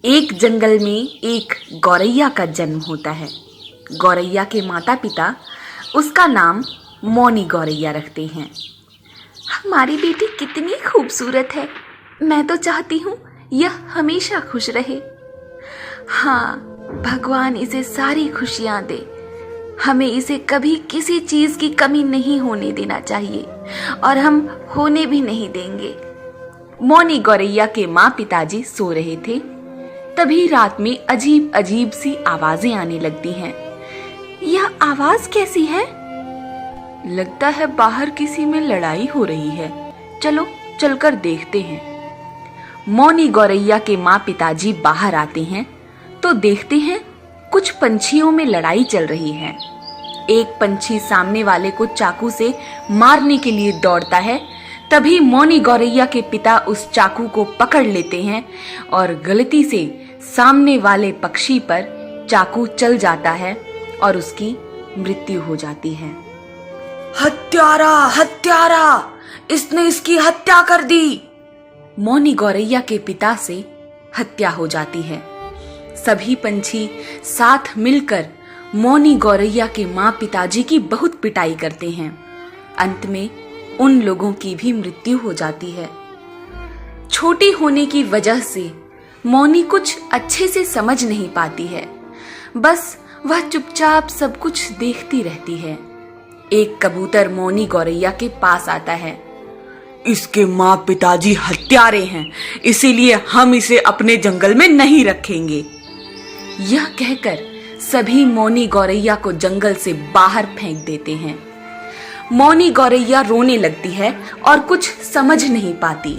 एक जंगल में एक गौरैया का जन्म होता है। गौरैया के माता पिता उसका नाम मौनी गौरैया रखते हैं। हमारी बेटी कितनी खूबसूरत है, मैं तो चाहती हूँ यह हमेशा खुश रहे। हाँ, भगवान इसे सारी खुशियाँ दे। हमें इसे कभी किसी चीज़ की कमी नहीं होने देना चाहिए और हम होने भी नहीं देंगे। मौनी गौरैया के माँ पिताजी सो रहे थे। तभी रात में अजीब अजीब सी आवाजें आने लगती हैं। यह आवाज कैसी है? लगता है बाहर किसी में लड़ाई हो रही है। चलो चलकर देखते हैं। मौनी गौरैया के माँ पिताजी बाहर आते हैं तो देखते हैं कुछ पंछियों में लड़ाई चल रही है। एक पंछी सामने वाले को चाकू से मारने के लिए दौड़ता है। तभी मौनी गौरैया के पिता उस चाकू को पकड़ लेते हैं और गलती से सामने वाले पक्षी पर चाकू चल जाता है और उसकी मृत्यु हो जाती है। हत्यारा, हत्यारा, इसने इसकी हत्या कर दी। मौनी गौरैया के पिता से हत्या हो जाती है। सभी पंछी साथ मिलकर मौनी गौरैया के माँ पिताजी की बहुत पिटाई करते हैं। अंत में उन लोगों की भी मृत्यु हो जाती है। छोटी होने की वजह से मौनी कुछ अच्छे से समझ नहीं पाती है। बस वह चुपचाप सब कुछ देखती रहती है। एक कबूतर मौनी गौरैया के पास आता है। इसके माँ पिताजी हत्यारे हैं, इसीलिए हम इसे अपने जंगल में नहीं रखेंगे। यह कहकर सभी मौनी गौरैया को जंगल से बाहर फेंक देते हैं। मौनी गौरैया रोने लगती है और कुछ समझ नहीं पाती।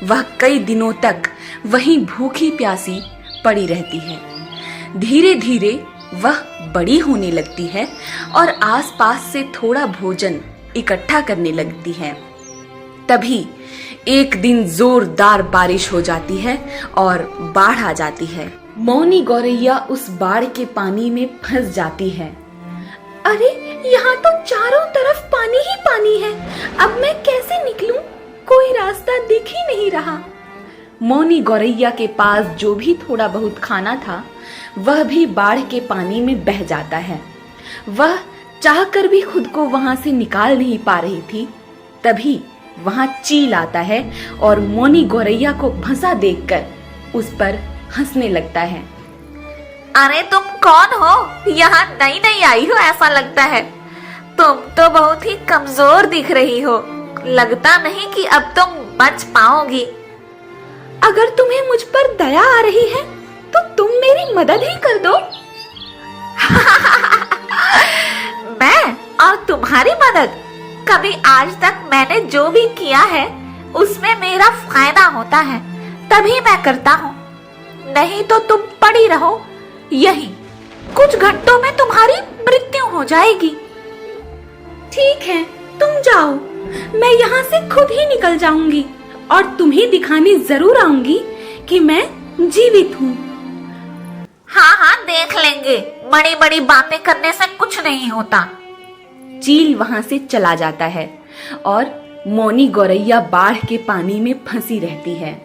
वह कई दिनों तक वहीं भूखी प्यासी पड़ी रहती है। धीरे धीरे वह बड़ी होने लगती है और आसपास से थोड़ा भोजन इकट्ठा करने लगती है। तभी एक दिन जोरदार बारिश हो जाती है और बाढ़ आ जाती है। मौनी गौरैया उस बाढ़ के पानी में फंस जाती है। अरे, यहाँ तो चारों तरफ पानी ही पानी है। अब मैं कैसे निकलूं? कोई रास्ता दिख ही नहीं रहा। मौनी गौरैया के पास जो भी थोड़ा बहुत खाना था वह भी बाढ़ के पानी में बह जाता है। वह चाहकर भी खुद को वहां से निकाल नहीं पा रही थी। तभी वहां चील आता है और मौनी गौरैया को फंसा देखकर उस पर हंसने लगता है। अरे तुम कौन हो? यहाँ नई नई आई हो ऐसा लगता है। तुम तो बहुत ही कमजोर दिख रही हो। लगता नहीं कि अब तुम बच पाओगी। अगर तुम्हें मुझ पर दया आ रही है तो तुम मेरी मदद ही कर दो। मैं और तुम्हारी मदद? कभी आज तक मैंने जो भी किया है उसमें मेरा फायदा होता है, तभी मैं करता हूँ। नहीं तो तुम पड़ी रहो यही, कुछ घंटों में तुम्हारी मृत्यु हो जाएगी। ठीक है, तुम जाओ, मैं यहाँ से खुद ही निकल जाऊंगी और तुम्हें दिखाने जरूर आऊंगी कि मैं जीवित हूँ। हाँ हाँ, देख लेंगे। बड़ी बड़ी बातें करने से कुछ नहीं होता। चील वहां से चला जाता है और मौनी गौरैया बाढ़ के पानी में फंसी रहती है।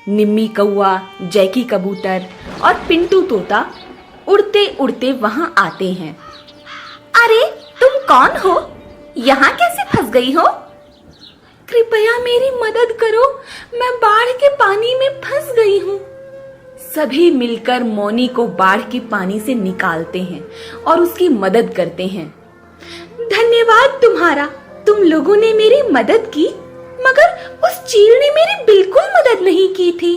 निम्मी कौआ, जैकी कबूतर और पिंटू तोता उड़ते उड़ते वहां आते हैं। अरे तुम कौन हो? यहाँ कैसे फंस गई हो? कृपया मेरी मदद करो, मैं बाढ़ के पानी में फंस गई हूँ। सभी मिलकर मौनी को बाढ़ के पानी से निकालते हैं और उसकी मदद करते हैं। धन्यवाद तुम्हारा, तुम लोगों ने मेरी मदद की, मगर उस चील ने मेरी बिल्कुल मदद नहीं की थी।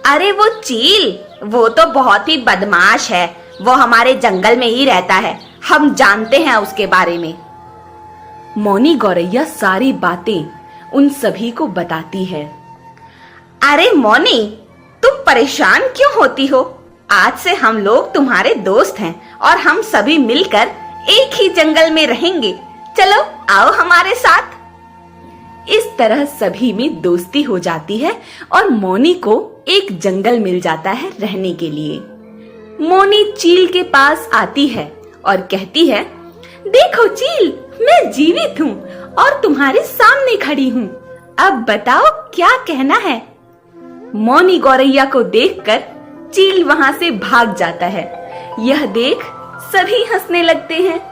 अरे वो चील, वो तो बहुत ही बदमाश है। वो हमारे जंगल में ही रहता है, हम जानते हैं उसके बारे में। मौनी गौरैया सारी बातें उन सभी को बताती है। अरे मौनी, तुम परेशान क्यों होती हो? आज से हम लोग तुम्हारे दोस्त हैं और हम सभी मिलकर एक ही जंगल में रहेंगे। चलो आओ हमारे साथ। इस तरह सभी में दोस्ती हो जाती है और मौनी को एक जंगल मिल जाता है रहने के लिए। मौनी चील के पास आती है और कहती है, देखो चील, मैं जीवित हूँ और तुम्हारे सामने खड़ी हूँ। अब बताओ क्या कहना है? मौनी गौरैया को देखकर चील वहां से भाग जाता है। यह देख सभी हंसने लगते हैं।